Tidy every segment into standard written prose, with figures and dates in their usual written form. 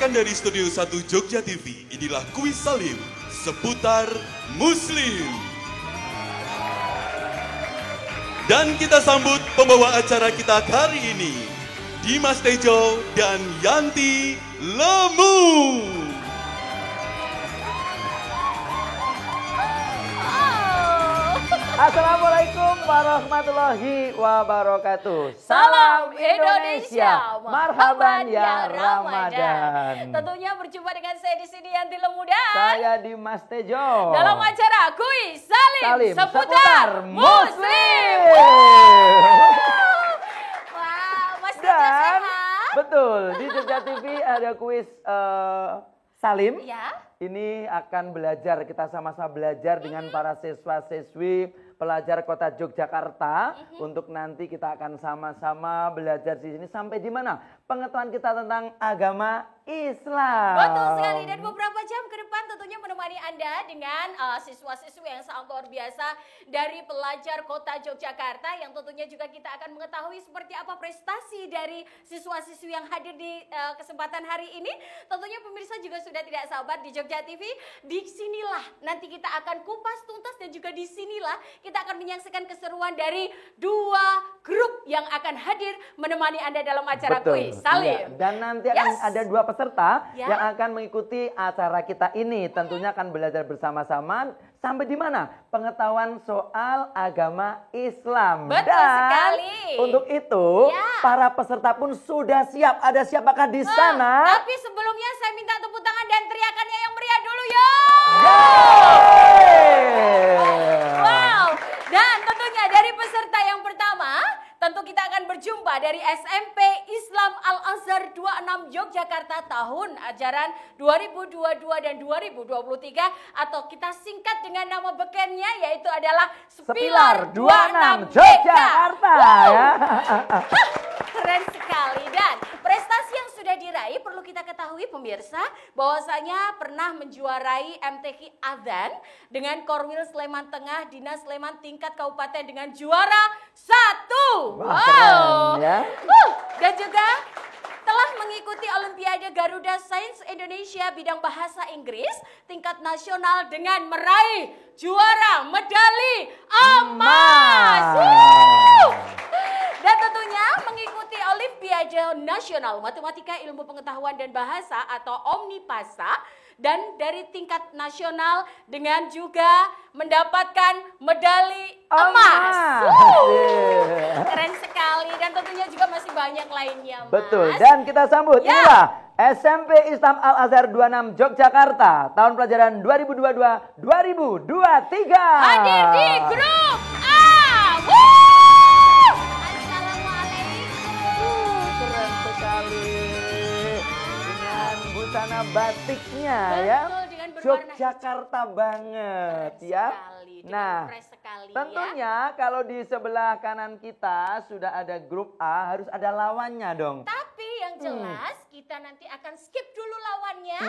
Melaporkan dari Studio 1 Jogja TV, inilah kuis Salim seputar Muslim. Dan kita sambut pembawa acara kita hari ini, Dimas Tejo dan Yanti Lemu. Assalamualaikum warahmatullahi wabarakatuh. Salam Indonesia, marhaban ya Ramadan. Tentunya berjumpa dengan saya di sini Yanti Lemu dan Saya Dimas Tejo dalam acara kuis Salim seputar Muslim. Wow, Mas Tejo Dan sehat? betul, di Jogja TV ada kuis Salim. Ya. Ini akan belajar, kita sama-sama belajar dengan para siswa-siswi pelajar kota Yogyakarta. Untuk nanti kita akan sama-sama belajar di sini sampai di mana? Pengetahuan kita tentang agama Islam. Betul sekali, dan beberapa jam ke depan tentunya menemani Anda dengan siswa-siswi yang sangat luar biasa dari pelajar kota Yogyakarta, yang tentunya juga kita akan mengetahui seperti apa prestasi dari siswa-siswi yang hadir di kesempatan hari ini. Tentunya pemirsa juga sudah tidak sabar di Jogja TV. Disinilah nanti kita akan kupas tuntas, dan juga disinilah kita akan menyaksikan keseruan dari dua grup yang akan hadir menemani Anda dalam acara kuis Salim. Iya. Dan nanti akan ada dua peserta Ya. yang akan mengikuti acara kita ini. Tentunya akan belajar bersama-sama sampai di mana? Pengetahuan soal agama Islam. Betul Dan sekali. untuk itu Ya. para peserta pun sudah siap. Ada siapakah di sana? Tapi sebelumnya saya minta tepuk tangan dan teriakannya yang meriah dulu ya. Wow. Dan tentunya dari peserta yang pertama, tentu kita akan berjumpa dari SMP Islam Al-Azhar 26 Yogyakarta tahun ajaran 2022 dan 2023, atau kita singkat dengan nama bekennya yaitu adalah Sepilar 26 26 Yogyakarta. Ya. Keren sekali, dan prestasi yang sudah diraih perlu kita ketahui pemirsa bahwasanya pernah menjuarai MTQ Adzan dengan Korwil Sleman Tengah, Dinas Sleman tingkat kabupaten dengan juara 1. Wah, keren, ya. Dan juga telah mengikuti Olimpiade Garuda Sains Indonesia bidang bahasa Inggris tingkat nasional dengan meraih juara medali emas. Dan tentunya mengikuti Olimpiade Nasional Matematika Ilmu Pengetahuan dan Bahasa atau Omnipasa, dan dari tingkat nasional dengan juga mendapatkan medali emas. Keren sekali, dan tentunya juga masih banyak lainnya, Mas. Betul, dan kita sambut Ya. inilah SMP Islam Al-Azhar 26 Yogyakarta tahun pelajaran 2022-2023. Hadir di grup A. Assalamualaikum. Keren sekali dengan busana batiknya. Betul, Ya, dengan berwarna Yogyakarta banget. Keren Ya, sekali, dengan nah fresh sekali, ya. tentunya kalau di sebelah kanan kita sudah ada grup A, harus ada lawannya dong. Tapi yang jelas kita nanti akan skip dulu lawannya.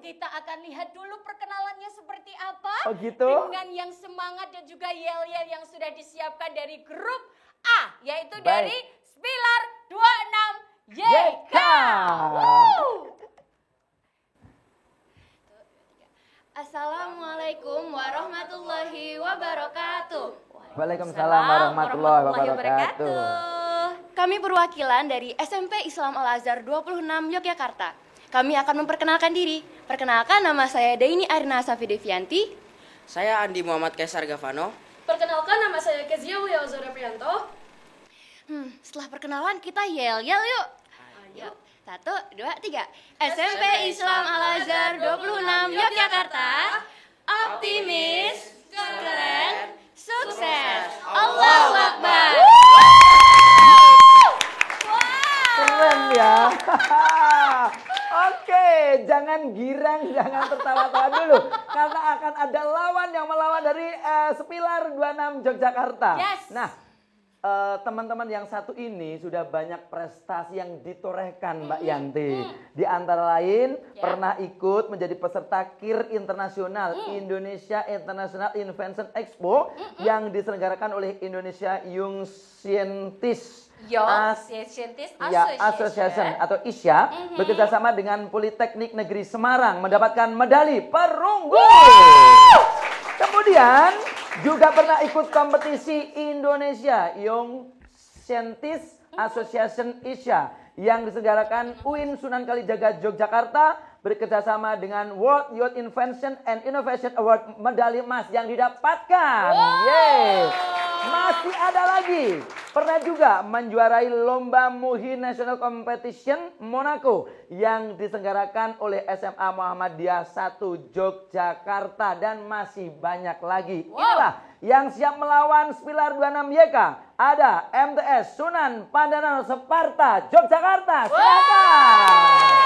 Kita akan lihat dulu perkenalannya seperti apa. Oh, gitu? Dengan yang semangat dan juga yel-yel yang sudah disiapkan dari grup A, yaitu Baik. dari Sepilar 26 YK. Assalamualaikum warahmatullahi wabarakatuh. Waalaikumsalam warahmatullahi wabarakatuh. Kami perwakilan dari SMP Islam Al-Azhar 26 Yogyakarta. Kami akan memperkenalkan diri. Perkenalkan, nama saya Daini Arina Safi Devianti. Saya Andi Muhammad Kaisar Gavano. Perkenalkan, nama saya Kezia Wiyazura Priyanto. Setelah perkenalan kita yel-yel yuk. Ayo. 1, 2, 3. SMP Islam Al-Azhar 26 Yogyakarta. Optimis, keren, sukses. Allahu Akbar. Keren ya. Oke, jangan girang, jangan tertawa-tawa dulu. Karena akan ada lawan yang melawan dari Sepilar 26 Yogyakarta. Yes. Nah, teman-teman yang satu ini sudah banyak prestasi yang ditorehkan, Mbak Yanti. Di antara lain pernah ikut menjadi peserta KIR Internasional, Indonesia International Invention Expo yang diselenggarakan oleh Indonesia Young Scientist Scientist Association atau ISYA bekerjasama dengan Politeknik Negeri Semarang mendapatkan medali perunggu. Kemudian juga pernah ikut kompetisi Indonesia Young Scientist Association ISYA yang diselenggarakan UIN Sunan Kalijaga Yogyakarta bekerjasama dengan World Youth Invention and Innovation Award medali emas yang didapatkan. Yeay. Masih ada lagi. Pernah juga menjuarai lomba Muhi National Competition Monaco yang diselenggarakan oleh SMA Muhammadiyah 1 Yogyakarta dan masih banyak lagi. Inilah yang siap melawan Spilar 26 YK. Ada MTS Sunan Pandanal Sparta Yogyakarta. Silakan.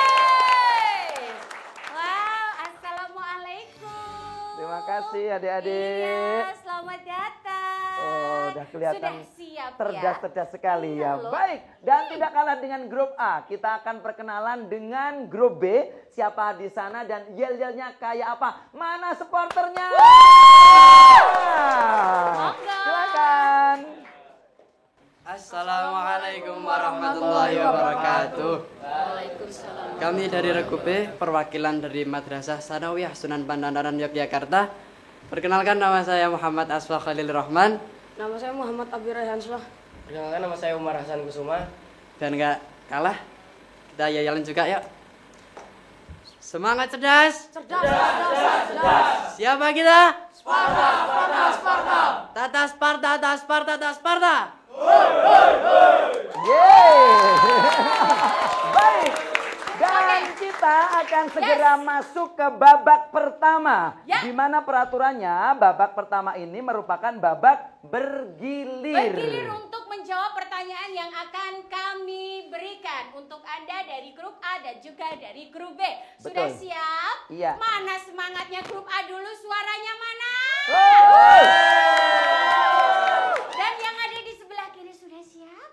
Terima kasih adik-adik. Iya, selamat datang. Oh, udah kelihatan Sudah siap cerdas sekali Iya ya. loh. Baik, dan tidak kalah dengan grup A, kita akan perkenalan dengan grup B. Siapa di sana dan yel-yelnya kayak apa? Mana supporternya? Monggo. Silakan. Assalamualaikum warahmatullahi wabarakatuh. Kami dari Regu B, perwakilan dari Madrasah Sanawiyah Sunan Pandandaran Yogyakarta. Perkenalkan, nama saya Muhammad Asfa Khalil Rahman. Nama saya Muhammad Abi Rayhansyah. Perkenalkan, nama saya Umar Hasan Kusuma. Dan gak kalah, kita yel-yelan juga yuk. Semangat cerdas. Siapa kita? Sparta. Tata Sparta. Yeay. Baik. Dan kita akan segera masuk ke babak pertama. Ya. Di mana peraturannya babak pertama ini merupakan babak bergilir. Bergilir untuk menjawab pertanyaan yang akan kami berikan untuk Anda dari grup A dan juga dari grup B. Sudah Betul. siap? Iya. Mana semangatnya grup A dulu, suaranya mana? Dan yang ada di sebelah kiri sudah siap?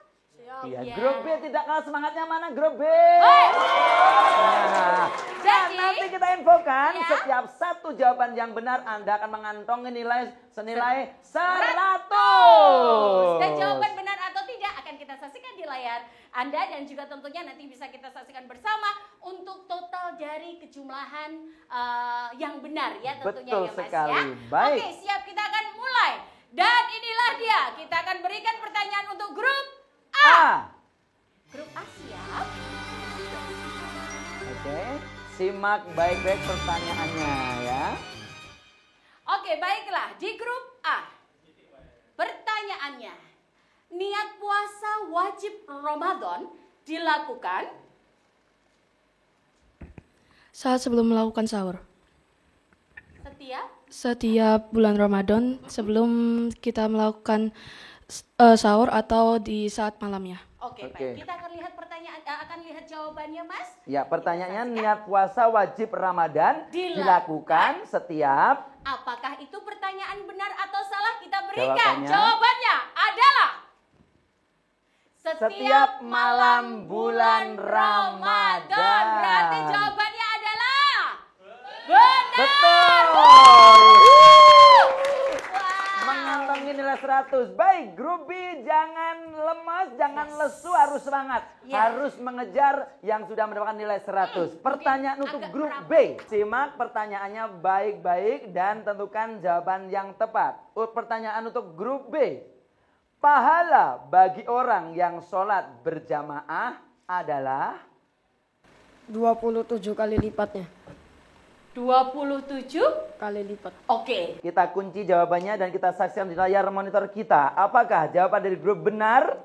Iya, Ya. grup B tidak kalah semangatnya, mana grup B? Hei. Nah, Jadi, nanti kita infokan ya. setiap satu jawaban yang benar Anda akan mengantongi nilai senilai 100. Dan jawaban benar atau tidak akan kita saksikan di layar Anda dan juga tentunya nanti bisa kita saksikan bersama untuk total dari kejumlahan yang benar ya tentunya Betul ya Mas sekali. ya. Baik. Oke, siap, kita akan mulai. Dan inilah dia, kita akan berikan pertanyaan untuk grup A. Grup A siap? Oke, simak baik-baik pertanyaannya ya. Oke, baiklah. Di grup A, pertanyaannya, niat puasa wajib Ramadan dilakukan Saat sebelum melakukan sahur. setiap Bulan Ramadan sebelum kita melakukan sahur atau di saat malamnya. Oke, Oke. baik. Kita akan lihat akan lihat jawabannya, Mas. Ya, pertanyaannya niat puasa wajib Ramadan dilakukan setiap. Apakah itu pertanyaan benar atau salah? Kita berikan Jawabannya. jawabannya adalah Setiap malam bulan Ramadan. Berarti jawabannya adalah benar. Betul. Wow. Mengantongi nilai 100. Baik, grup B jangan lemas, jangan lesu, harus semangat. Ya. Harus mengejar yang sudah mendapatkan nilai 100. Pertanyaan untuk agak grup berat. B. Simak pertanyaannya baik-baik dan tentukan jawaban yang tepat. Pertanyaan untuk grup B. Pahala bagi orang yang sholat berjamaah adalah 27 kali lipatnya. 27. Kali lipat. Oke. kita kunci jawabannya dan kita saksikan di layar monitor kita. Apakah jawaban dari grup benar?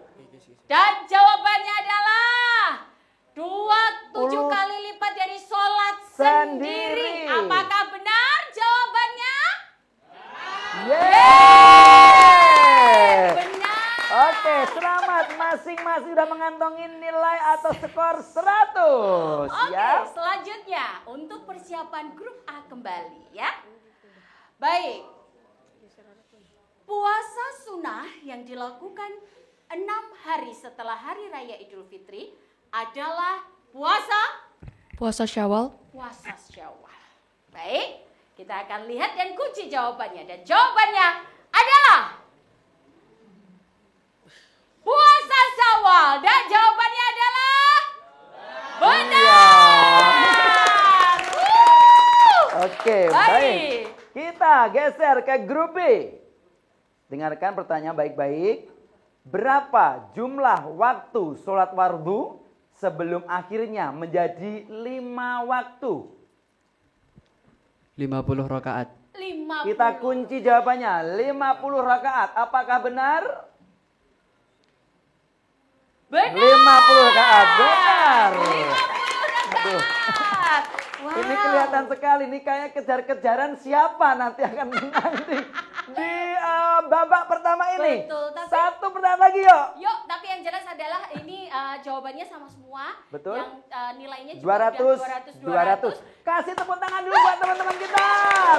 Dan jawabannya adalah 27 kali lipat dari sholat sendiri. Sendiri. Apakah benar jawabannya? Yeay! Benar. Oke, selamat. Masing-masing sudah mengantongi nilai atau skor 100. Oke, Ya. selanjutnya untuk persiapan grup A kembali ya. Baik. Puasa sunnah yang dilakukan 6 hari setelah hari raya Idul Fitri adalah Puasa Syawal. puasa Syawal. Baik, kita akan lihat dan kunci jawabannya. Dan jawabannya adalah puasa Syawal awal. Dan jawabannya adalah benar. Oke, baik. Kita geser ke grup B. Dengarkan pertanyaan baik-baik. Berapa jumlah waktu sholat fardu sebelum akhirnya menjadi 5 waktu? 50 rakaat. 50. Kita kunci jawabannya, 50 rakaat. Apakah benar? Benar. 50 rakaat, benar. 50 Aduh. rakaat. Wow. Ini kelihatan sekali, ini kayak kejar-kejaran siapa nanti akan menang di babak pertama ini. Betul, tapi- Satu pertanyaan lagi yuk. Yuk, tapi yang jelas adalah ini jawabannya sama semua. Betul. Yang nilainya juga 200, udah 200. Kasih tepuk tangan dulu buat teman-teman kita.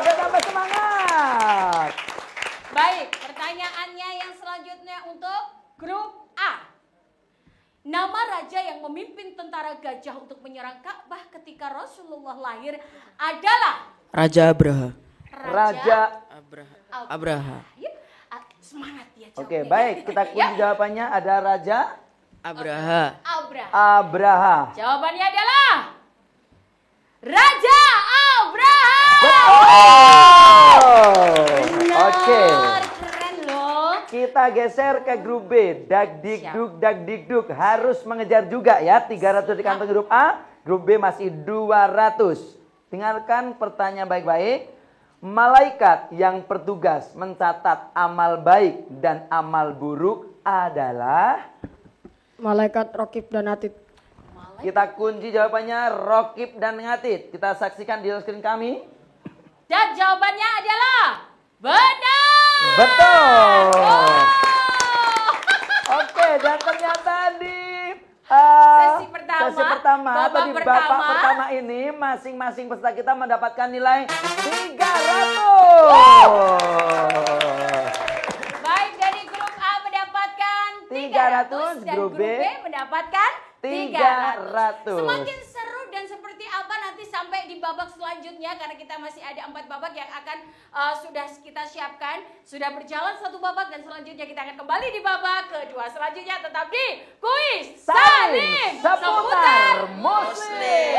Biar tambah semangat. Baik, pertanyaannya yang selanjutnya untuk grup A. Nama raja yang memimpin tentara gajah untuk menyerang Ka'bah ketika Rasulullah lahir adalah Raja Abraha. Raja. Abraha. Yuk, semangat ya. Oke, jawabnya. baik. Kita kunci Ya, jawabannya ada Raja Abraha. Abraha. Abraha. Jawabannya adalah Raja Abraha. Oke. Keren loh. Kita geser ke grup B. Dagdikduk harus mengejar juga ya. 300 di kantong grup A, grup B masih 200. Dengarkan pertanyaan baik-baik. Malaikat yang bertugas mencatat amal baik dan amal buruk adalah? Malaikat Rokib dan Atid. Kita kunci jawabannya Rokib dan Ngatid. Kita saksikan di screen kami. Dan jawabannya adalah benar. Betul. Wow. Oke, dan ternyata di Sesi pertama, sesi pertama atau di babak babak pertama. pertama ini masing-masing peserta kita mendapatkan nilai 300. Baik, dari grup A mendapatkan 300, 300 dan grup grup B B mendapatkan 300. Semakin seru dan seperti apa nanti sampai di babak selanjutnya karena kita masih ada 4 babak yang akan sudah kita siapkan. Sudah berjalan 1 babak dan selanjutnya kita akan kembali di babak kedua. Selanjutnya tetap di kuis Salim Salim seputar Muslim.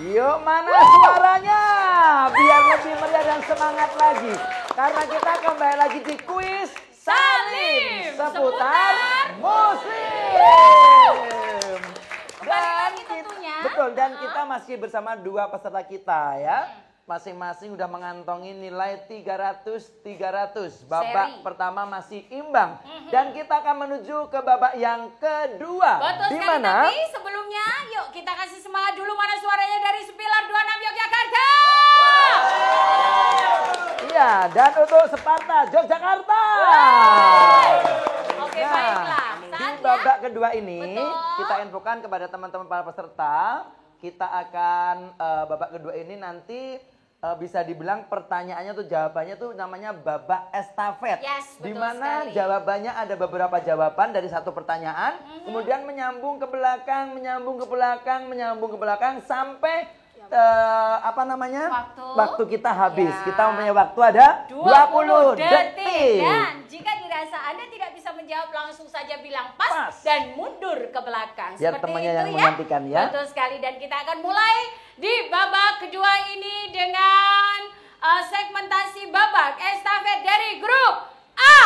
Yuk, mana suaranya? Biar lebih meriah dan semangat lagi. Karena kita kembali lagi di kuis Salim seputar Muslim. Kembali lagi tentunya. Betul, dan kita masih bersama 2 peserta kita ya. Masing-masing udah mengantongi nilai 300. Babak Seri. pertama masih imbang. Dan kita akan menuju ke babak yang kedua. Betul Di sekali, mana? tapi sebelumnya yuk kita kasih semangat dulu mana suaranya dari Sepilar 26 Yogyakarta. Iya, dan untuk Sparta Yogyakarta. Oke, Nah, baiklah. di Saatnya babak kedua ini Betul. kita infokan kepada teman-teman para peserta, kita akan babak kedua ini nanti bisa dibilang pertanyaannya tuh jawabannya tuh namanya babak estafet. Yes, Di betul mana sekali. jawabannya ada beberapa jawaban dari satu pertanyaan, kemudian menyambung ke belakang, menyambung ke belakang sampai apa namanya? Waktu. kita habis. Ya. Kita mempunyai waktu ada 20 detik. Dan jika dirasa Anda tidak bisa menjawab langsung saja bilang pas, Pas. dan mundur ke belakang. Biar Seperti temannya itu yang menggantikan ya. Betul sekali, dan kita akan mulai di babak kedua ini dengan segmentasi babak estafet dari grup A.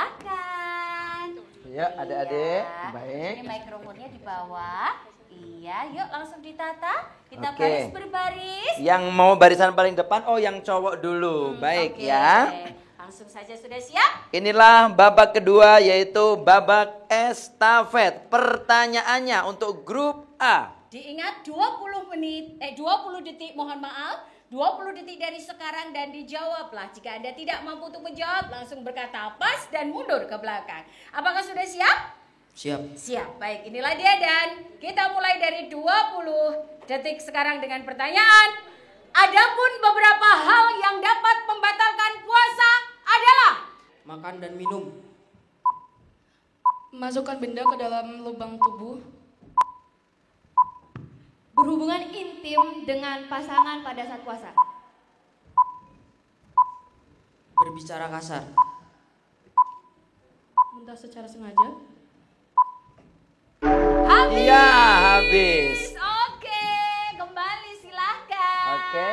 Silakan. Ya, adik-adik. Iya. Baik. Ini mikrofonnya di bawah. Iya, yuk langsung ditata. Kita Oke. baris berbaris. Yang mau barisan paling depan, yang cowok dulu. Baik Oke. ya. Langsung saja sudah siap? Inilah babak kedua yaitu babak estafet. Pertanyaannya untuk grup A. Diingat 20 detik, mohon maaf. 20 detik dari sekarang dan dijawablah. Jika Anda tidak mampu untuk menjawab, langsung berkata pas dan mundur ke belakang. Apakah sudah siap? Siap. Siap, baik, inilah dia dan kita mulai dari 20 detik sekarang dengan pertanyaan. Adapun beberapa hal yang dapat membatalkan puasa adalah Makan dan minum. Memasukkan benda ke dalam lubang tubuh. Berhubungan intim dengan pasangan pada saat puasa. Berbicara kasar. Muntah secara sengaja. Habis. Iya, habis. Oke, kembali silahkan. Oke.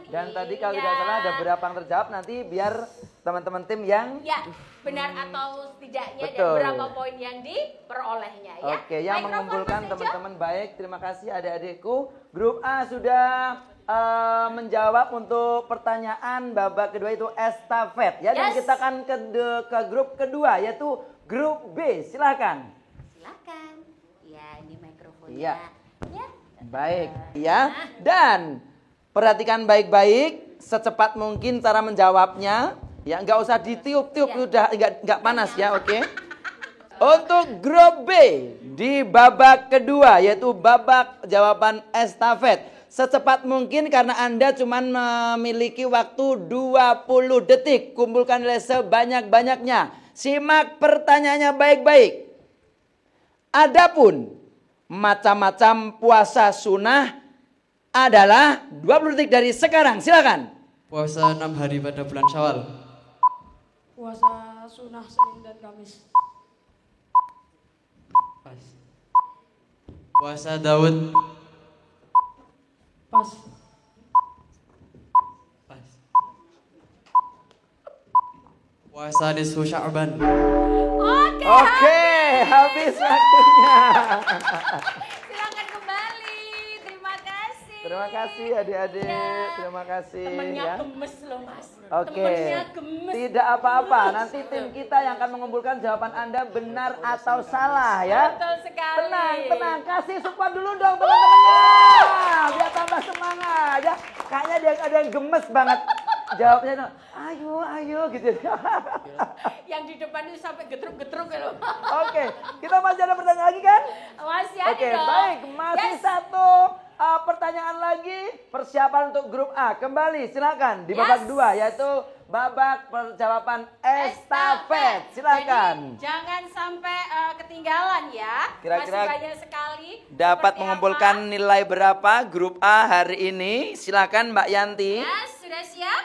Dan tadi kalau tidak Iya. salah ada berapa yang terjawab, nanti biar teman-teman tim yang Ya, benar atau tidaknya Betul. dan berapa poin yang diperolehnya ya. Oke, yang Mikrofon, mengumpulkan Mas Tejo. teman-teman baik. Terima kasih adik-adikku. Grup A sudah menjawab untuk pertanyaan babak kedua itu estafet ya. Dan Yes. kita akan ke grup kedua yaitu grup B. Silakan. Silakan. Ya, ini mikrofonnya. Iya. Ya. Baik, ya. Dan perhatikan baik-baik secepat mungkin cara menjawabnya. Ya, nggak usah ditiup-tiup, Ya. udah nggak panas ya, oke? Untuk grup B di babak kedua yaitu babak jawaban estafet. Secepat mungkin karena Anda cuma memiliki waktu 20 detik. Kumpulkan nilai sebanyak-banyaknya. Simak pertanyaannya baik-baik. Adapun macam-macam puasa sunnah adalah 20 detik dari sekarang. Silakan. Puasa 6 hari pada bulan Syawal. Puasa sunnah Senin dan Kamis. Pas. Puasa Daud. Pas. Pas. Puasa nisfu Sya'ban. Oke, habis waktunya. Silakan kembali. Terima kasih. Terima kasih adik-adik. Ya. Terima kasih Temennya ya. gemes loh, Mas. Oke, Temennya gemes. tidak apa-apa. Nanti tim kita yang akan mengumpulkan jawaban Anda benar atau salah ya. Betul sekali. Tenang, tenang. Kasih support dulu dong teman-temannya. Biar tambah semangat ya. Kayaknya ada yang gemes banget. Jawabnya itu, ayo gitu. Yang di depan itu sampai getruk-getruk ya loh. Oke, kita masih ada pertanyaan lagi kan? Masih ada Oke, dong. baik. Masih Yes. satu pertanyaan lagi. Persiapan untuk grup A. Kembali, silakan. Di babak Yes. dua, yaitu babak perjawaban estafet. Silakan. Jadi, jangan sampai ketinggalan ya. Kira-kira Masih banyak sekali. Dapat Seperti mengumpulkan apa? nilai berapa grup A hari ini? Silakan Mbak Yanti. Yes, sudah siap?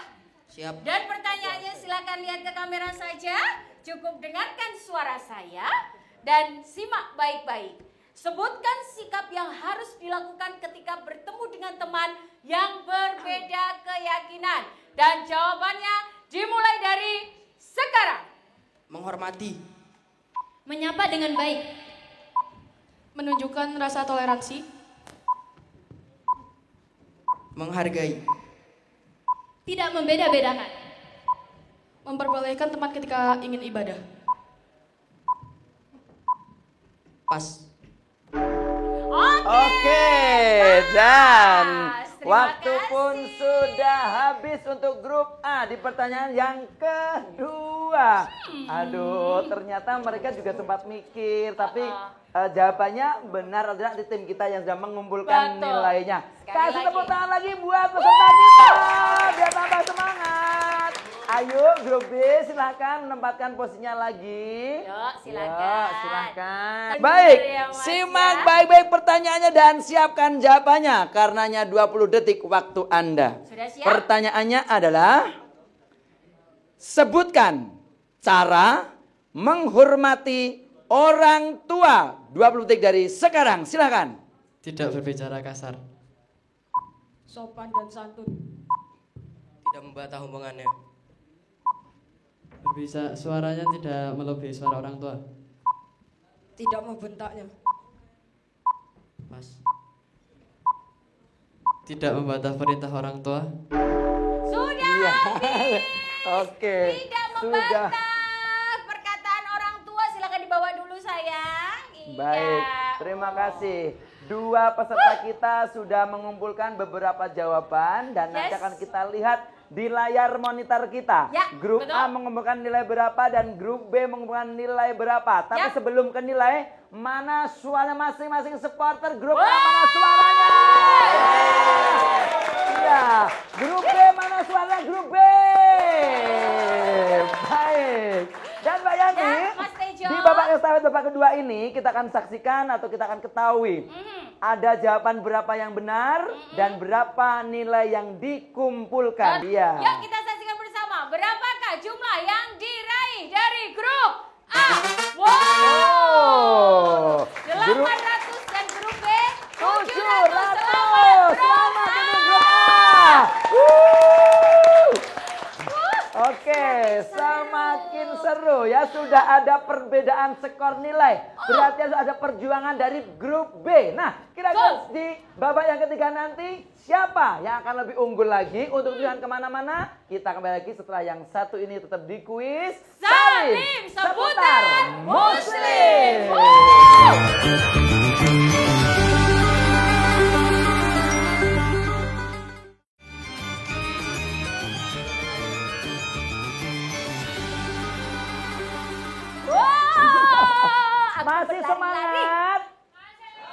Siap. Dan pertanyaannya silakan lihat ke kamera saja. Cukup dengarkan suara saya dan simak baik-baik. Sebutkan sikap yang harus dilakukan ketika bertemu dengan teman yang berbeda keyakinan. Dan jawabannya dimulai dari sekarang. Menghormati. Menyapa dengan baik. Menunjukkan rasa toleransi. Menghargai. Tidak membeda-bedakan. Memperbolehkan teman ketika ingin ibadah. Pas. Oke, dan Terima waktu kasih. pun sudah habis untuk grup A di pertanyaan yang kedua. Aduh, ternyata mereka juga sempat mikir, tapi jawabannya benar atau tidak di tim kita yang sudah mengumpulkan Betul. nilainya. Sekali Kasih lagi. tepuk tangan lagi buat peserta kita, biar tambah semangat. Ayo grup B silahkan menempatkan posisinya lagi. Yuk, silakan. Yuk, silahkan. Bener Baik, ya, Mas, simak ya. baik-baik pertanyaannya dan siapkan jawabannya. Karenanya 20 detik waktu Anda. Sudah siap? Pertanyaannya adalah, sebutkan cara menghormati orang tua. 20 detik dari sekarang, silahkan. Tidak berbicara kasar. Sopan dan santun. Tidak membantah omongannya. Bisa suaranya tidak melebihi suara orang tua. Tidak membentaknya. Pas. Tidak membantah perintah orang tua. Sudah Iya. habis. Oke, Tidak sudah. membantah perkataan orang tua. Silakan dibawa dulu sayang. Iya. Baik, terima kasih. Dua peserta kita sudah mengumpulkan beberapa jawaban dan nanti Yes. akan kita lihat di layar monitor kita. Ya, Grup betul. A mengumpulkan nilai berapa dan grup B mengumpulkan nilai berapa. Tapi Ya. sebelum ke nilai, mana suara masing-masing supporter grup A, Wah. mana suaranya? Iya, grup B mana suara grup B? Baik. Dan Mbak Yanti, Ya, Mas Tejo. di babak estafet babak babak kedua ini kita akan saksikan atau kita akan ketahui ada jawaban berapa yang benar dan berapa nilai yang dikumpulkan. Iya. Yuk kita saksikan bersama. Berapakah jumlah yang diraih dari grup A? Wow. 800 dan grup B 700. Selamat ini grup A. Oke, semakin seru ya. Sudah ada perbedaan skor nilai. Berarti ada perjuangan dari grup B. Nah, kira-kira di babak yang ketiga nanti siapa yang akan lebih unggul lagi? Untuk tujuan kemana-mana, kita kembali lagi setelah yang satu ini tetap di kuis Salim seputar Muslim. Masih semangat?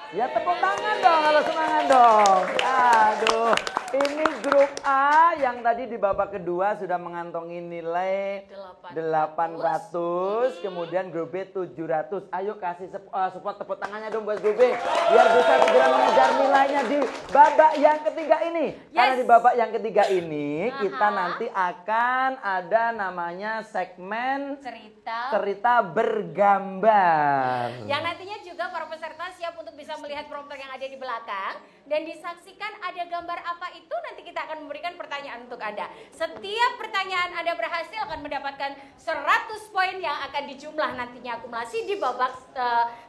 Ya tepuk tangan dong kalau semangat dong. Aduh, ini grup A yang tadi di babak kedua sudah mengantongi nilai 800, kemudian grup B 700. Ayo kasih support tepuk tangannya dong buat grup B biar bisa segera mengejar nilainya di babak yang ketiga ini. Karena di babak yang ketiga ini kita nanti akan ada namanya segmen cerita bergambar. Yang nantinya juga para peserta siap untuk bisa melihat prompter yang ada di belakang dan disaksikan ada gambar apa itu, nanti kita akan memberikan pertanyaan untuk Anda. Setiap pertanyaan Anda berhasil akan mendapatkan 100 poin yang akan dijumlah nantinya akumulasi di babak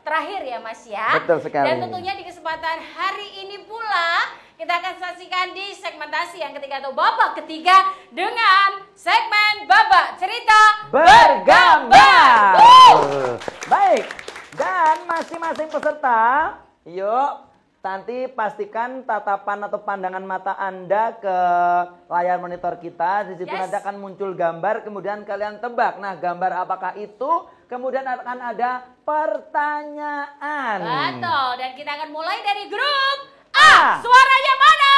terakhir ya Mas ya. Betul sekali. Dan tentunya di kesempatan hari ini pula kita akan saksikan di segmentasi yang ketiga atau babak ketiga dengan segmen babak cerita bergambar. Baik, dan masing-masing peserta, yuk nanti pastikan tatapan atau pandangan mata Anda ke layar monitor kita. Di situ nanti akan muncul gambar, kemudian kalian tebak. Nah, gambar apakah itu? Kemudian akan ada pertanyaan. Betul, dan kita akan mulai dari grup A. Suaranya mana?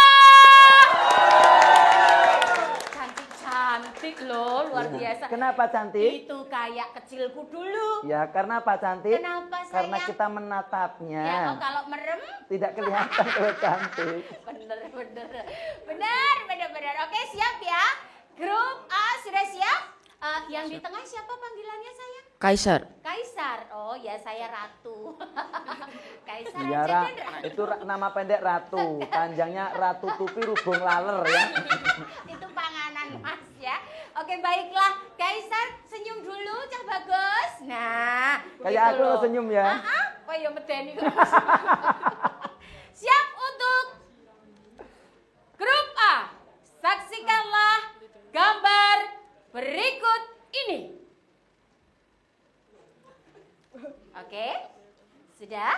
Cantik loh, luar biasa. Kenapa cantik? Itu kayak kecilku dulu. Ya, karena apa cantik? Kenapa sayang? Karena kita menatapnya. Ya, kalau merem tidak kelihatan kalau cantik. Benar. Oke, siap ya. Grup A sudah siap? Yang di tengah siapa panggilannya sayang? Kaisar. Kaisar. Oh ya, saya Ratu. Kaisar Ya, aja dan Ratu. itu nama pendek Ratu, panjangnya Ratu Tupi Rubung Laler ya. Itu panganan Mas ya. Oke, baiklah. Kaisar senyum dulu, Cah Bagus. Nah, Kayak aku lo senyum ya. Oh ya medeni kok. Siap untuk grup A. Saksikanlah gambar berikut ini. Oke. Sudah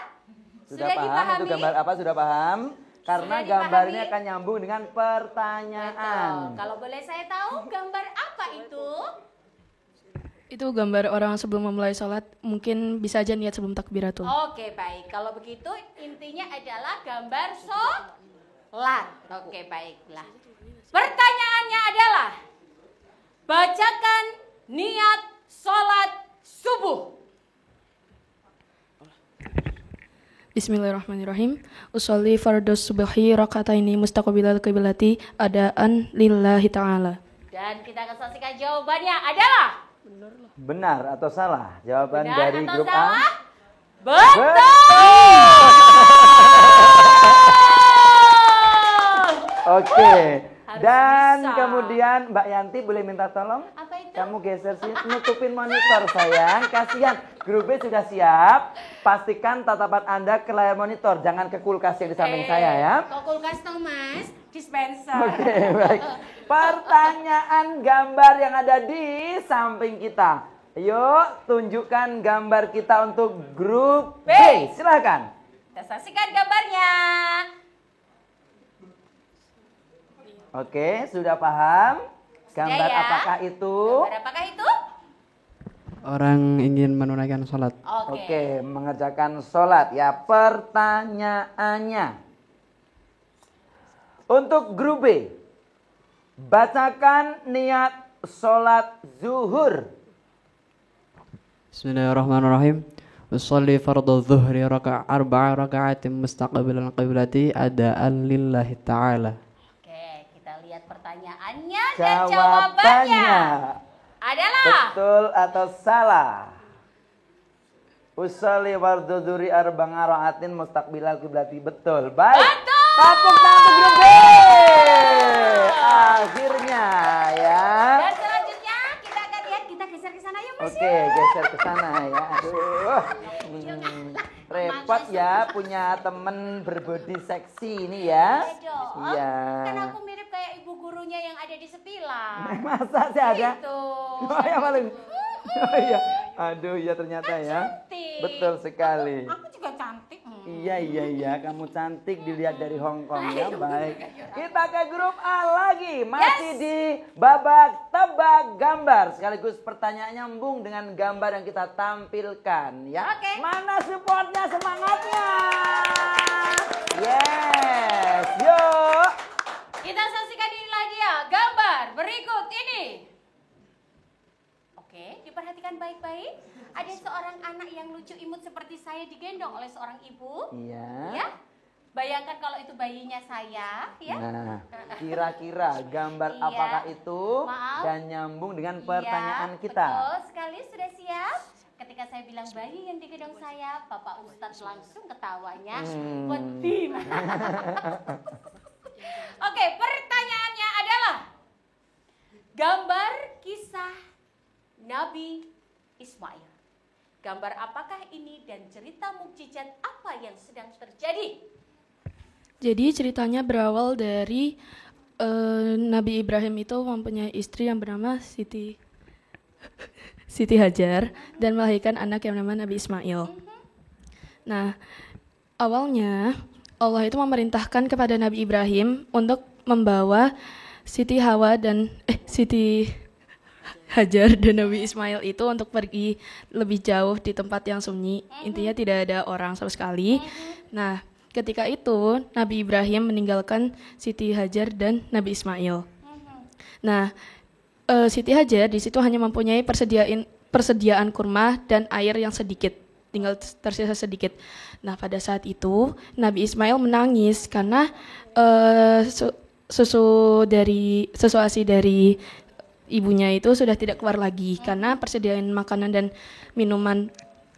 Sudah paham dipahami? itu gambar apa? Sudah paham? Karena Sudah gambarnya dipahami? akan nyambung dengan pertanyaan. Betul. Kalau boleh saya tahu gambar apa itu? Itu gambar orang sebelum memulai sholat, mungkin bisa aja niat sebelum takbiratul. Oke, baik. Kalau begitu intinya adalah gambar sholat. Oke, baiklah. Pertanyaannya adalah, bacakan niat sholat subuh. Bismillahirrahmanirrahim. Usolli fardhu subhi rakataini mustaqbilal qiblati adaan lillahi ta'ala. Dan kita akan saksikan jawabannya adalah Benar atau salah? Jawaban benar dari atau grup salah? A. Betul. Oke. Harus Dan bisa. kemudian Mbak Yanti boleh minta tolong? Apa itu? Kamu geser sih, nutupin monitor sayang. Kasihan, grup B sudah siap. Pastikan tatapan Anda ke layar monitor, jangan ke kulkas yang di samping saya ya. Kok kulkas toh Mas? Dispenser. Oke, baik. Pertanyaan gambar yang ada di samping kita. Yuk, tunjukkan gambar kita untuk grup B. Silakan. Kita saksikan gambarnya. Oke, sudah paham? Gambar ya. apakah itu? Gambar apakah itu? Orang ingin menunaikan sholat. Oke, mengerjakan sholat ya. Pertanyaannya. Untuk grup B, bacakan niat sholat zuhur. Bismillahirrahmanirrahim. Usolli fardhu dhuhri arba'a raka'atin mustaqbilal qiblati adaan lillahi ta'ala. Oke, kita lihat pertanyaannya dan jawabannya adalah betul atau salah? Usolli fardhu dhuhri arba'a raka'atin mustaqbilal qiblati. Betul. Baik. betul. Tepuk tangan untuk grup B. Akhirnya ya. Dan selanjutnya kita akan lihat, kita geser ke sana ya Mas. Oke, geser ke sana ya. Aduh. Repot ya punya temen berbody seksi ini ya. Iya. Kan aku mirip kayak ibu gurunya yang ada di Sepilang. Masa sih ada? Itu. Oh ya paling. Oh iya. Aduh ya ternyata ya. Cantik. Betul sekali. Aku juga cantik. Iya, kamu cantik dilihat dari Hong Kong ya. Baik. Kita ke grup A lagi, masih di babak tebak gambar. Sekaligus pertanyaan nyambung dengan gambar yang kita tampilkan ya. Oke. Mana supportnya, semangatnya? Yes, yuk. Kita saksikan inilah dia gambar berikut ini. Oke, diperhatikan baik-baik. Ada seorang anak yang lucu imut seperti saya digendong oleh seorang ibu. Iya. Ya. Bayangkan kalau itu bayinya saya, ya. Nah, kira-kira gambar Iya. apakah itu Maaf. dan nyambung dengan Iya, pertanyaan kita. Betul sekali, sudah siap? Ketika saya bilang bayi yang digendong saya, Bapak Ustadz langsung ketawanya. Betim. Oke, pertanyaannya adalah gambar kisah Nabi Ismail. Gambar apakah ini dan cerita mukjizat apa yang sedang terjadi? Jadi ceritanya berawal dari Nabi Ibrahim itu mempunyai istri yang bernama Siti Hajar dan melahirkan anak yang bernama Nabi Ismail. Nah, awalnya Allah itu memerintahkan kepada Nabi Ibrahim untuk membawa Siti Hajar dan Nabi Ismail itu untuk pergi lebih jauh di tempat yang sunyi. Intinya tidak ada orang sama sekali. Nah, ketika itu Nabi Ibrahim meninggalkan Siti Hajar dan Nabi Ismail. Nah, Siti Hajar di situ hanya mempunyai persediaan kurma dan air yang sedikit, tinggal tersisa sedikit. Nah, pada saat itu Nabi Ismail menangis karena susu ASI dari ibunya itu sudah tidak keluar lagi karena persediaan makanan dan minuman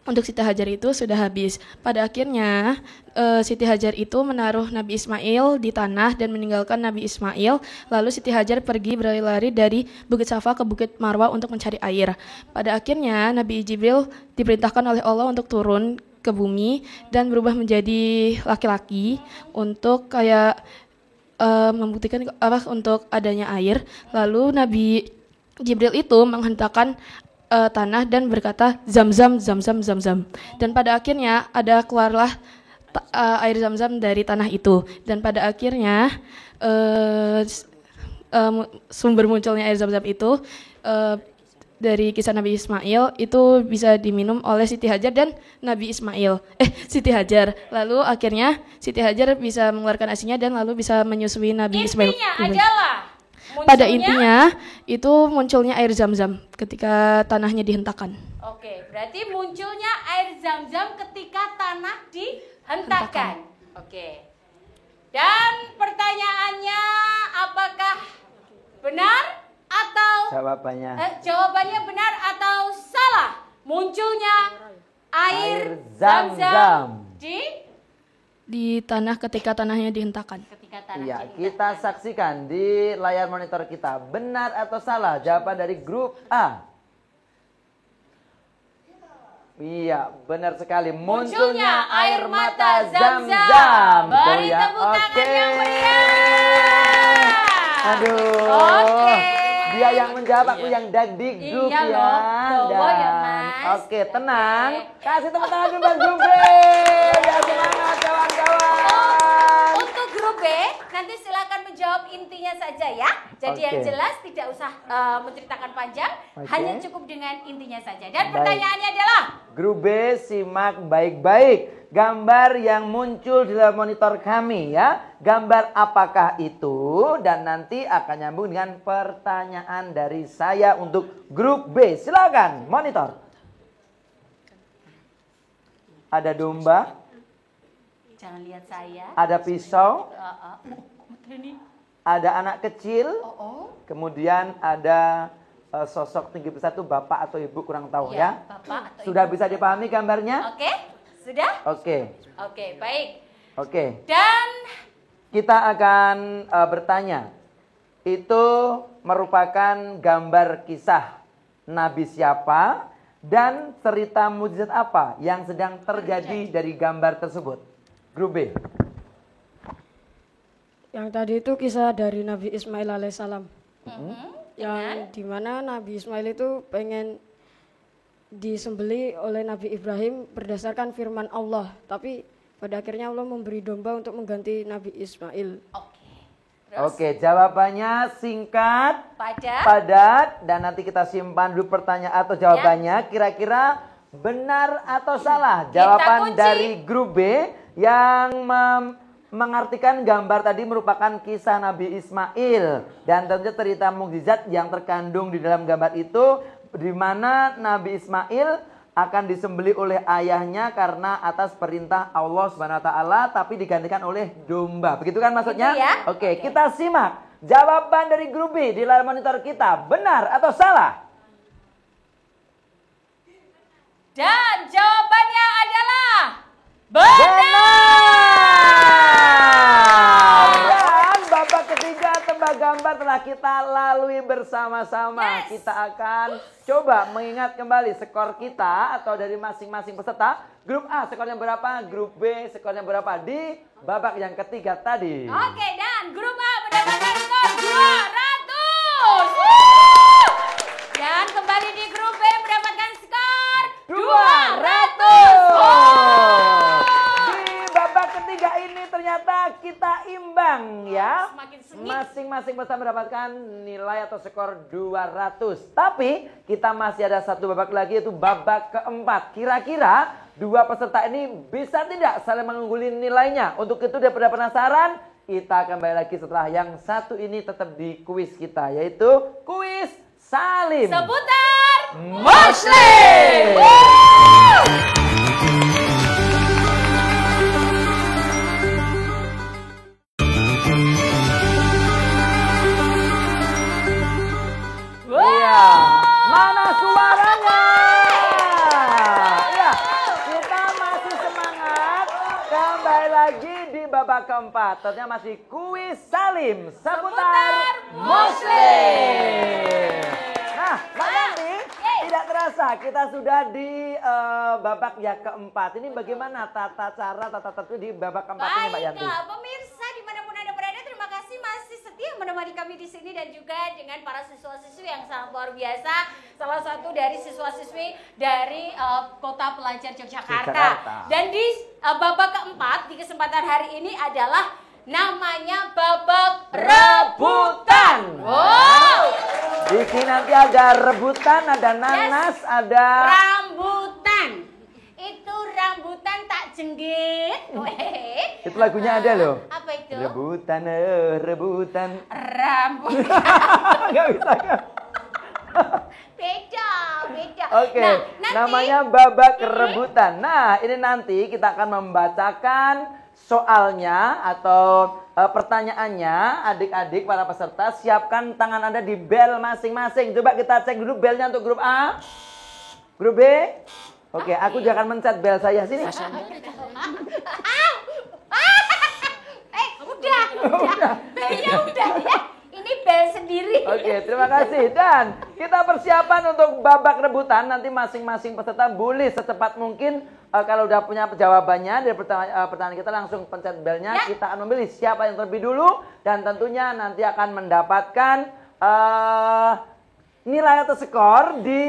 untuk Siti Hajar itu sudah habis. Pada akhirnya Siti Hajar itu menaruh Nabi Ismail di tanah dan meninggalkan Nabi Ismail. Lalu Siti Hajar pergi berlari dari Bukit Safa ke Bukit Marwah untuk mencari air. Pada akhirnya Nabi Jibril diperintahkan oleh Allah untuk turun ke bumi dan berubah menjadi laki-laki untuk kayak membuktikan untuk adanya air. Lalu Nabi Jibril itu menghentakkan tanah dan berkata zam-zam, zam-zam, zam-zam. Dan pada akhirnya keluarlah air zam-zam dari tanah itu. Dan pada akhirnya sumber munculnya air zam-zam itu dari kisah Nabi Ismail itu bisa diminum oleh Siti Hajar dan Siti Hajar. Lalu akhirnya Siti Hajar bisa mengeluarkan ASI-nya dan lalu bisa menyusui Nabi Ismail. Intinya adalah pada intinya itu munculnya air zam-zam ketika tanahnya dihentakkan. Oke, berarti munculnya air zam-zam ketika tanah dihentakkan. Oke. Dan pertanyaannya apakah benar atau jawabannya benar atau salah? Munculnya air zam-zam di tanah ketika tanahnya dihentakkan. Iya, kita saksikan di layar monitor kita. Benar atau salah? Jawaban dari grup A. Iya, benar sekali. Munculnya air mata zam-zam. Beri tepuk tangan yang meriah. Aduh. Oke. Dia yang menjawab, aku yang dagdikduk Iya ya. loh, ya Mas. Oke, tenang. Kasih tepuk tangan dulu buat grup B. Biar semangat kawan-kawan. Untuk grup B, nanti silakan menjawab intinya saja ya. Jadi yang jelas tidak usah menceritakan panjang, hanya cukup dengan intinya saja. Dan pertanyaannya adalah grup B, simak baik-baik gambar yang muncul di dalam monitor kami ya. Gambar apakah itu? Dan nanti akan nyambung dengan pertanyaan dari saya untuk grup B. Silakan monitor. ada domba, Jangan lihat saya. ada pisau, Ini. ada anak kecil, Oh. kemudian ada sosok tinggi besar itu bapak atau ibu kurang tahu ya. Bapak atau Sudah Ibu. bisa dipahami gambarnya? Oke, sudah? Oke, Oke, baik. oke. Dan Kita akan bertanya. Itu merupakan gambar kisah Nabi siapa dan cerita mukjizat apa yang sedang terjadi dari gambar tersebut? Grup B. Yang tadi itu kisah dari Nabi Ismail alaihissalam. Yang dimana Nabi Ismail itu pengen disembeli oleh Nabi Ibrahim berdasarkan firman Allah. Tapi pada akhirnya Allah memberi domba untuk mengganti Nabi Ismail. Oke, jawabannya singkat, Padat. padat, dan nanti kita simpan dulu pertanyaan atau jawabannya. Kira-kira benar atau salah? Jawaban kunci. dari grup B yang mengartikan gambar tadi merupakan kisah Nabi Ismail. Dan tentunya cerita mukjizat yang terkandung di dalam gambar itu, di mana Nabi Ismail akan disembelih oleh ayahnya karena atas perintah Allah Subhanahu wa taala, tapi digantikan oleh domba. Begitu kan maksudnya? Gitu ya? Oke, kita simak jawaban dari grup B di layar monitor kita. Benar atau salah? Dan jawabannya adalah benar. Dan babak ketiga tebak gambar telah kita lalui bersama-sama. Kita akan coba mengingat kembali skor kita atau dari masing-masing peserta. Grup A skornya berapa? Grup B skornya berapa di babak yang ketiga tadi? Oke, dan grup A mendapatkan skor 200. Wuh! Dan kembali di grup B mendapatkan skor 200. Di babak ketiga ini ternyata kita imbang ya. Semakin sengit. Masing-masing peserta mendapatkan nilai atau skor 200. Tapi kita masih ada satu babak lagi yaitu babak keempat. Kira-kira dua peserta ini bisa tidak saling mengungguli nilainya? Untuk itu daripada penasaran, kita kembali lagi setelah yang satu ini tetap di kuis kita, yaitu kuis Salim Seputar Muslim. Iya, mana suaranya? Iya, kita masih semangat. Kembali lagi di babak keempat. Ternyata masih kuis Salim seputar Muslim. Nah, Mbak Yanti, tidak terasa kita sudah di babak yang keempat. Ini bagaimana tata tertib di babak keempat ini, Mbak Yanti? Baiklah, pemirsa dimanapun Anda berada, terima kasih masih setia menemani kami di sini dan juga dengan para siswa-siswi yang sangat luar biasa. Salah satu dari siswa-siswi dari Kota Pelajar Yogyakarta. Yogyakarta. Dan di babak keempat di kesempatan hari ini adalah namanya babak rebutan. Wow. Di sini nanti ada rebutan, ada nanas, ada Rambutan. Itu rambutan tak jenggit. itu lagunya ada loh. Apa itu? Rebutan, rebutan. Rambutan. Nggak bisa kan? Beda. Oke, Nah, nanti namanya babak rebutan. Nah, ini nanti kita akan membacakan soalnya atau pertanyaannya. Adik-adik para peserta siapkan tangan Anda di bel masing-masing. Coba kita cek dulu belnya untuk grup A. Grup B. Oke, aku jangan mencet bel saya sini. udah. Belnya udah ya. Ini bel sendiri. Oke, terima kasih. Dan kita persiapan untuk babak rebutan. Nanti masing-masing peserta boleh secepat mungkin kalau udah punya jawabannya dari pertanyaan kita langsung pencet belnya. Kita akan memilih siapa yang terlebih dulu dan tentunya nanti akan mendapatkan nilai atau skor di...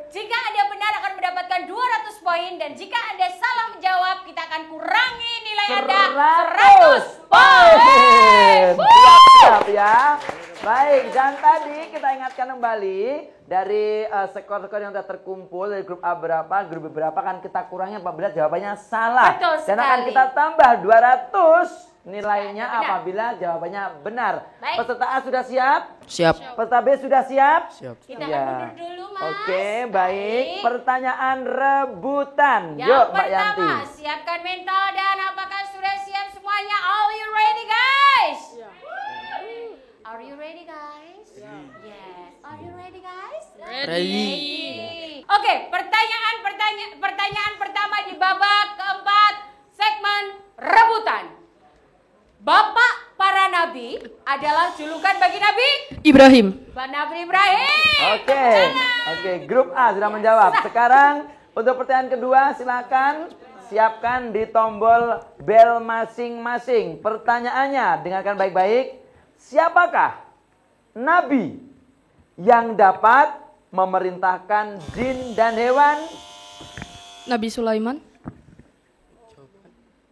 Jika Anda benar akan mendapatkan 200 poin dan jika Anda salah menjawab kita akan kurangi nilai Anda 100 poin. Siap ya. Baik, dan tadi kita ingatkan kembali dari skor-skor yang sudah terkumpul dari grup A berapa, grup B berapa kan kita kurangi apabila jawabannya salah. Betul dan akan sekali. kita tambah 200 nilainya Benar. apabila jawabannya benar. Baik. Peserta A sudah siap? Siap. Peserta B sudah siap? Siap. Kita Iya. akan mundur dulu Mas. Oke, baik. Pertanyaan rebutan. Yang Yuk, Mbak pertama, Yanti. siapkan mental dan apakah sudah siap semuanya? Are you ready, guys? Are you ready, guys? Yes. Are you ready, guys? Ready. Oke, pertanyaan pertama di babak keempat segmen rebutan. Bapak para nabi adalah julukan bagi Nabi Ibrahim. Nabi Ibrahim. Oke, grup A sudah menjawab. Sekarang untuk pertanyaan kedua silakan siapkan di tombol bel masing-masing. Pertanyaannya, dengarkan baik-baik. Siapakah nabi yang dapat memerintahkan jin dan hewan? Nabi Sulaiman.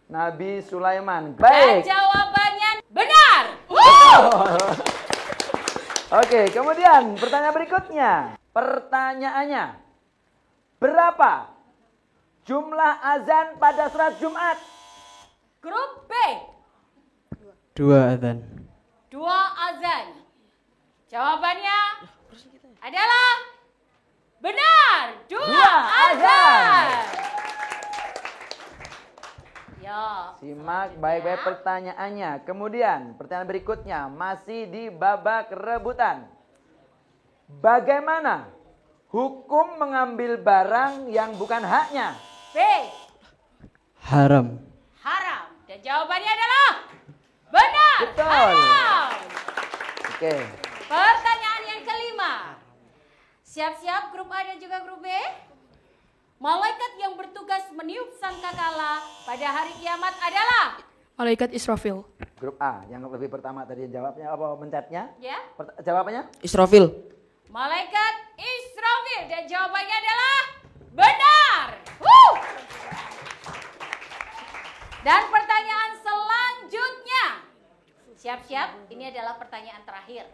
Nabi Sulaiman. Dan Baik. jawabannya benar. Oke, kemudian pertanyaan berikutnya. Pertanyaannya, berapa jumlah azan pada sholat Jumat? Grup B, 2 adzan. 2 azan. Jawabannya adalah benar. 2 azan. Ya. Simak baik-baik pertanyaannya. Kemudian pertanyaan berikutnya masih di babak rebutan. Bagaimana hukum mengambil barang yang bukan haknya? B, Haram. haram. Dan jawabannya adalah benar. Betul. Haram. Oke. Pertanyaan yang kelima. Siap-siap grup A dan juga grup B. Malaikat yang bertugas meniup sangkakala pada hari kiamat adalah Malaikat Israfil. Grup A yang lebih pertama tadi jawabnya apa mencetnya? ya, Jawabannya? Israfil. malaikat Israfil dan jawabannya adalah benar. Woo! Dan pertanyaan selanjutnya. Siap-siap, ini adalah pertanyaan terakhir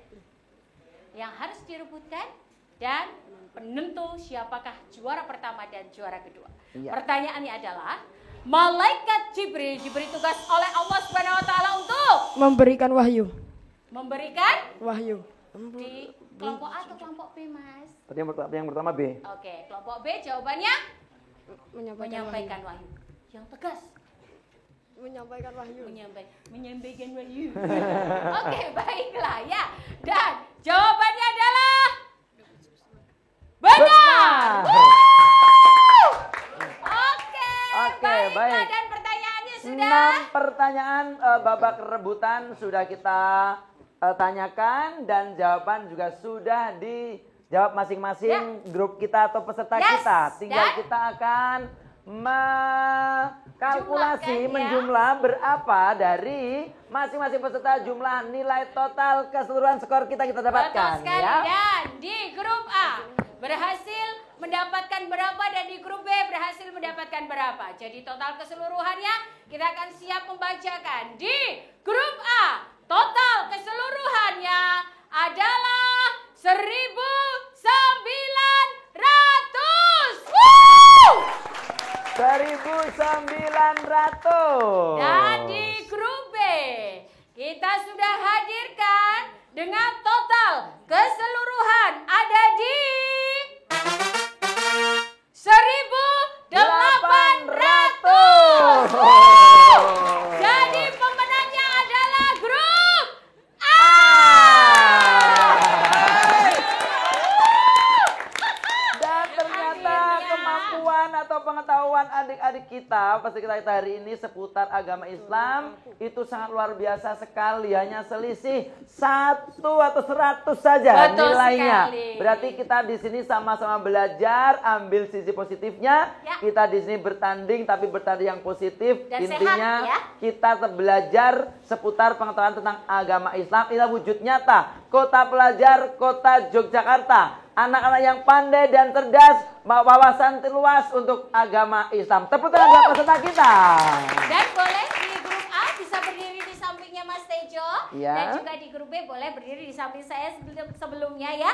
yang harus direbutkan dan penentu siapakah juara pertama dan juara kedua. Iya. Pertanyaannya adalah, malaikat Jibril diberi tugas oleh Allah Subhanahu wa taala untuk Memberikan wahyu. memberikan Wahyu. di kelompok A atau kelompok B, Mas? Tadi yang pertama B. Oke, kelompok B jawabannya Menyampaikan menyampaikan wahyu. Yang tegas, Menyampaikan wahyu. menyampaikan wahyu. Oke, baiklah ya. Dan jawabannya adalah benar. Oke, baiklah. baik. Dan pertanyaannya sudah 6 pertanyaan babak rebutan sudah kita tanyakan dan jawaban juga sudah dijawab masing-masing grup kita atau peserta Yes. kita. Tinggal Dan kita akan kalkulasi Jumlahkan, ya. menjumlah berapa dari masing-masing peserta jumlah nilai total keseluruhan skor kita betul dapatkan sekali. ya. Dan di grup A berhasil mendapatkan berapa dan di grup B berhasil mendapatkan berapa. Jadi total keseluruhannya kita akan siap membacakan. Di grup A total keseluruhannya adalah 1.900. Woo! 1.900. Dan di grup B kita sudah hadirkan dengan total keseluruhan ada di 1.800. Jadi pemenangnya adalah grup A. Dan ternyata kemampuan atau pengetahuan adik-adik kita peserta kita hari ini seputar agama Islam itu sangat luar biasa sekali. Hanya selisih 1 atau 100 saja Betul nilainya. sekali. Berarti kita di sini sama-sama belajar, ambil sisi positifnya. Ya. Kita di sini bertanding tapi bertanding yang positif. Dan Intinya sehat, ya. kita tetap belajar seputar pengetahuan tentang agama Islam. Inilah wujud nyata Kota Pelajar Kota Yogyakarta. Anak-anak yang pandai dan cerdas, wawasan luas untuk agama Islam. Tepuk tangan buat peserta kita. Dan boleh di grup A bisa berdiri di sampingnya Mas Tejo. Iya. Dan juga di grup B boleh berdiri di samping saya sebelumnya ya.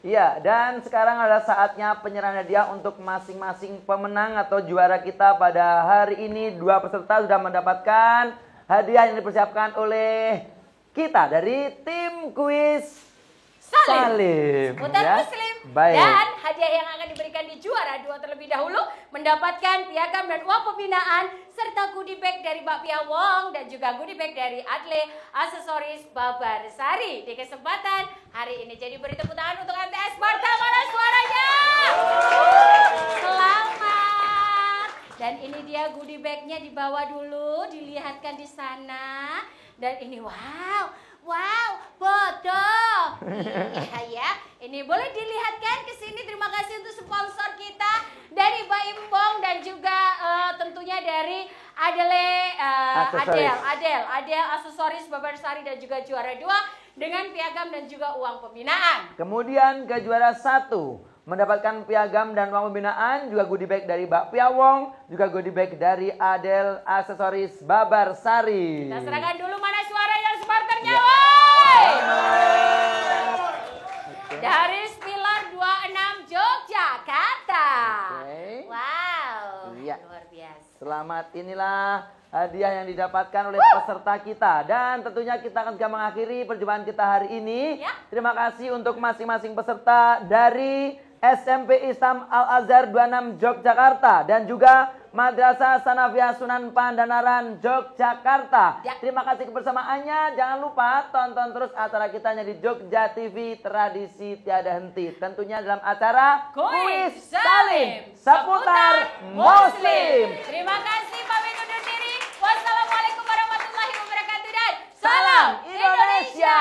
Iya, dan sekarang adalah saatnya penyerahan hadiah untuk masing-masing pemenang atau juara kita pada hari ini. 2 peserta sudah mendapatkan hadiah yang dipersiapkan oleh kita dari tim kuis Salim. Putar ya. Muslim. Baik. Dan hadiah yang akan diberikan di juara 2 terlebih dahulu mendapatkan piagam dan uang pembinaan serta goodie bag dari Mbak Pia Wong dan juga goodie bag dari Adle Aksesoris Babarsari. Di kesempatan hari ini, jadi beri tepuk tangan untuk MTS Sparta, mana suaranya? Selamat. Dan ini dia goodie bagnya, dibawa dulu, dilihatkan di sana. Dan ini wow, bodoh. Iya ya, ini boleh dilihatkan ke sini. Terima kasih untuk sponsor kita dari Baim Bong dan juga tentunya dari Adel Aksesoris Babarsari dan juga juara 2 dengan piagam dan juga uang pembinaan. Kemudian ke juara 1 mendapatkan piagam dan uang pembinaan, juga goodie bag dari Mbak Pia Wong, juga goodie bag dari Adel Aksesoris Babarsari. Kita serahkan dulu, mana suara yang supporternya, Ya. woi! Dari Pilar 26 Yogyakarta. Oke. Wow, Iya. luar biasa. Selamat, inilah hadiah yang didapatkan oleh peserta kita. Dan tentunya kita akan mengakhiri perjumpaan kita hari ini. Ya. Terima kasih untuk masing-masing peserta dari SMP Islam Al-Azhar 26 Yogyakarta dan juga Madrasah Sanawiyah Sunan Pandanaran Yogyakarta. Ya. Terima kasih kebersamaannya. Jangan lupa tonton terus acara kita di Jogja TV, tradisi tiada henti. Tentunya dalam acara Kuis Salim seputar Muslim. Terima kasih, pamit undur diri. Wassalamualaikum warahmatullahi wabarakatuh dan salam Indonesia.